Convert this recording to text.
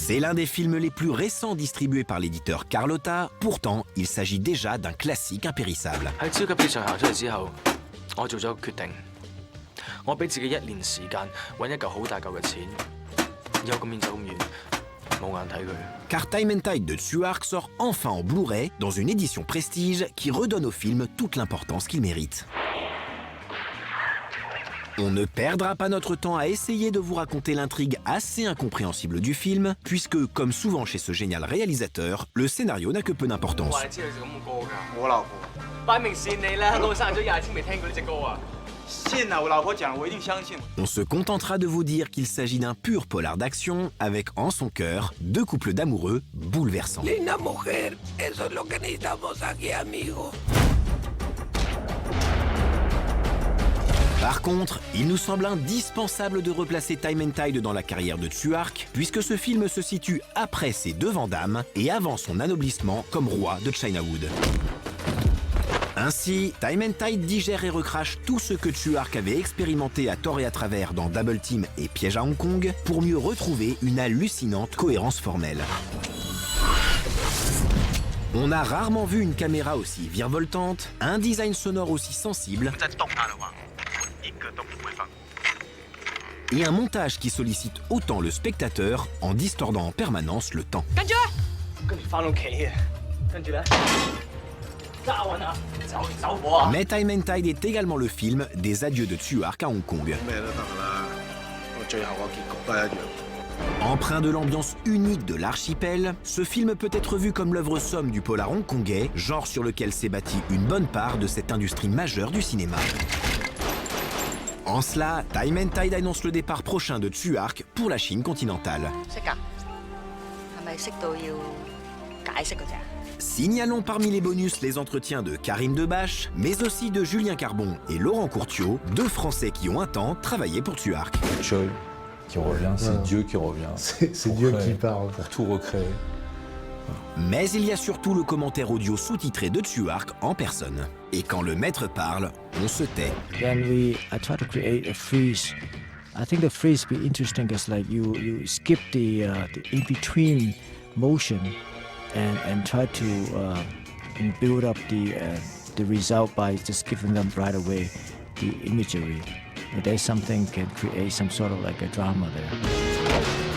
C'est l'un des films les plus récents distribués par l'éditeur Carlotta, pourtant il s'agit déjà d'un classique impérissable. 喺超級市場行出嚟之後，我做咗個決定，我俾自己1年時間揾一嚿好大嚿嘅錢，以後咁遠走咁遠，冇眼睇佢。 Car Time and Tide de Tsuark sort enfin en Blu-ray dans une édition prestige qui redonne au film toute l'importance qu'il mérite. On ne perdra pas notre temps à essayer de vous raconter l'intrigue assez incompréhensible du film, puisque, comme souvent chez ce génial réalisateur, le scénario n'a que peu d'importance. 話你知佢咁嘅歌㗎？我老婆擺明跣你啦！我生咗20次未聽過呢隻歌啊！ 信啊，我老婆講，我一定相信。 On se contentera de vous dire qu'il s'agit d'un pur polar d'action, avec en son cœur 2 couples d'amoureux bouleversants. Linda mujer, eso es lo que necesitamos aquí, amigo. Par contre, il nous semble indispensable de replacer Time and Tide dans la carrière de Tsuark, puisque ce film se situe après ses 2 Van Damme et avant son anoblissement comme roi de Chinawood. Ainsi, Time and Tide digère et recrache tout ce que Tsuark avait expérimenté à tort et à travers dans Double Team et Piège à Hong Kong pour mieux retrouver une hallucinante cohérence formelle. On a rarement vu une caméra aussi virevoltante, un design sonore aussi sensible et un montage qui sollicite autant le spectateur en distordant en permanence le temps. 跟住翻屋企啊！跟住咧，揸運啊！走火啊！ Mais Time and Tide est également le film des adieux de Tsuark à Hong Kong. 咩都得㗎啦，我最後個結局都係一樣。 Empreint de l'ambiance unique de l'archipel, ce film peut être vu comme l'œuvre somme du polar hongkongais, genre sur lequel s'est bâtie une bonne part de cette industrie majeure du cinéma. En cela, Time and Tide annonce le départ prochain de Tsuark pour la Chine continentale. 識㗎，係咪識到要解釋嗰隻啊？ Signalons parmi les bonus les entretiens de Karim Debache, mais aussi de Julien Carbon et Laurent Courtiot, 2 Français qui ont un temps travaillé pour Tsuark. Choi qui revient, c'est Voilà. Dieu qui revient. C'est Pour Dieu créer, qui parle. Pour tout recréer. Mais il y a surtout le commentaire audio sous-titré de Tsuark en personne. Et quand le maître parle, on se tait. Then I try to create a freeze. I think the freeze be interesting because like you skip the in between motion and try to and build up the result by just giving them right away the imagery. And there's something can create some sort of like a drama there.